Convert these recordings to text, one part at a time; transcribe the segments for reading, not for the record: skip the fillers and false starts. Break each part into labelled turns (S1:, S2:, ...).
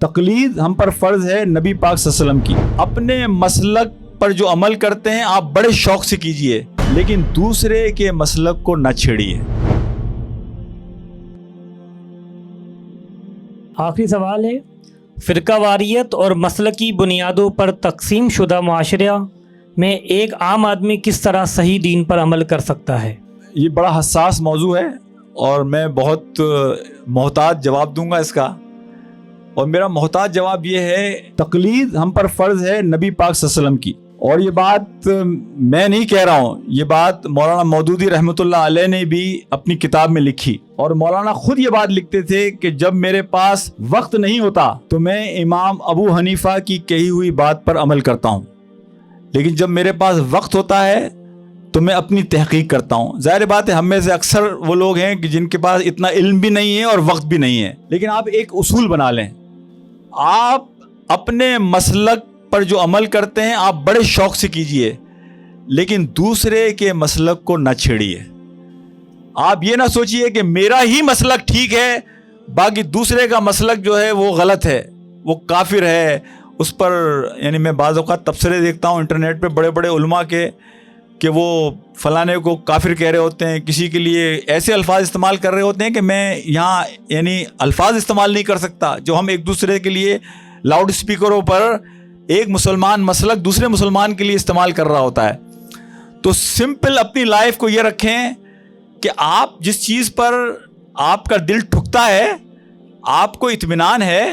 S1: تقلید ہم پر فرض ہے نبی پاک صلی اللہ علیہ وسلم کی. اپنے مسلک پر جو عمل کرتے ہیں آپ بڑے شوق سے کیجئے، لیکن دوسرے کے مسلک کو نہ چھیڑیے.
S2: آخری سوال ہے، فرقہ واریت اور مسلکی بنیادوں پر تقسیم شدہ معاشرہ میں ایک عام آدمی کس طرح صحیح دین پر عمل کر سکتا ہے؟
S1: یہ بڑا حساس موضوع ہے اور میں بہت محتاط جواب دوں گا اس کا. اور میرا محتاط جواب یہ ہے، تقلید ہم پر فرض ہے نبی پاک صلی اللہ علیہ وسلم کی. اور یہ بات میں نہیں کہہ رہا ہوں، یہ بات مولانا مودودی رحمۃ اللہ علیہ نے بھی اپنی کتاب میں لکھی. اور مولانا خود یہ بات لکھتے تھے کہ جب میرے پاس وقت نہیں ہوتا تو میں امام ابو حنیفہ کی کہی ہوئی بات پر عمل کرتا ہوں، لیکن جب میرے پاس وقت ہوتا ہے تو میں اپنی تحقیق کرتا ہوں. ظاہر بات ہے ہم میں سے اکثر وہ لوگ ہیں کہ جن کے پاس اتنا علم بھی نہیں ہے اور وقت بھی نہیں ہے. لیکن آپ ایک اصول بنا لیں، آپ اپنے مسلک پر جو عمل کرتے ہیں آپ بڑے شوق سے کیجئے، لیکن دوسرے کے مسلک کو نہ چھیڑیے. آپ یہ نہ سوچئے کہ میرا ہی مسلک ٹھیک ہے، باقی دوسرے کا مسلک جو ہے وہ غلط ہے، وہ کافر ہے. اس پر یعنی میں بعض اوقات تبصرے دیکھتا ہوں انٹرنیٹ پہ بڑے بڑے علماء کے کہ وہ فلانے کو کافر کہہ رہے ہوتے ہیں، کسی کے لیے ایسے الفاظ استعمال کر رہے ہوتے ہیں کہ میں یہاں یعنی الفاظ استعمال نہیں کر سکتا جو ہم ایک دوسرے کے لیے لاؤڈ اسپیکروں پر ایک مسلمان مسلک دوسرے مسلمان کے لیے استعمال کر رہا ہوتا ہے. تو سمپل اپنی لائف کو یہ رکھیں کہ آپ جس چیز پر آپ کا دل ٹھکتا ہے، آپ کو اطمینان ہے،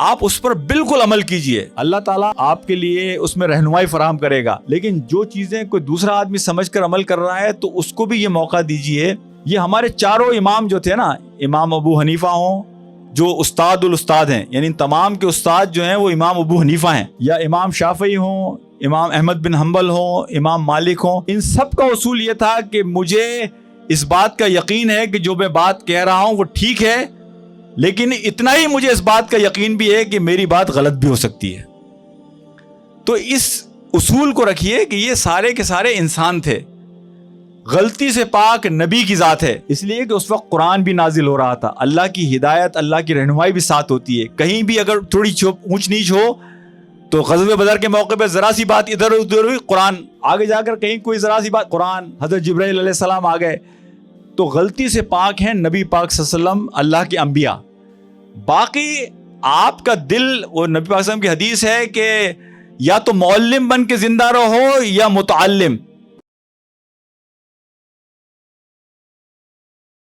S1: آپ اس پر بالکل عمل کیجئے. اللہ تعالیٰ آپ کے لیے اس میں رہنمائی فراہم کرے گا. لیکن جو چیزیں کوئی دوسرا آدمی سمجھ کر عمل کر رہا ہے تو اس کو بھی یہ موقع دیجئے. یہ ہمارے چاروں امام جو تھے نا، امام ابو حنیفہ ہوں جو استاد الاستاد ہیں، یعنی تمام کے استاد جو ہیں وہ امام ابو حنیفہ ہیں، یا امام شافعی ہوں، امام احمد بن حنبل ہوں، امام مالک ہوں، ان سب کا اصول یہ تھا کہ مجھے اس بات کا یقین ہے کہ جو میں بات کہہ رہا ہوں وہ ٹھیک ہے، لیکن اتنا ہی مجھے اس بات کا یقین بھی ہے کہ میری بات غلط بھی ہو سکتی ہے. تو اس اصول کو رکھیے کہ یہ سارے کے سارے انسان تھے، غلطی سے پاک نبی کی ذات ہے، اس لیے کہ اس وقت قرآن بھی نازل ہو رہا تھا. اللہ کی ہدایت، اللہ کی رہنمائی بھی ساتھ ہوتی ہے. کہیں بھی اگر تھوڑی اونچ نیچ ہو تو غزوہ بدر کے موقع پہ ذرا سی بات ادھر ادھر ہوئی، قرآن آگے جا کر کہیں کوئی ذرا سی بات، قرآن حضرت جبرائیل علیہ السلام آ گئے. تو غلطی سے پاک ہیں نبی پاک صلی اللہ علیہ وسلم، اللہ کے انبیاء. باقی آپ کا دل، وہ نبی پاک صلی اللہ علیہ وسلم کی حدیث ہے کہ یا تو معلم بن کے زندہ رہو یا متعلم.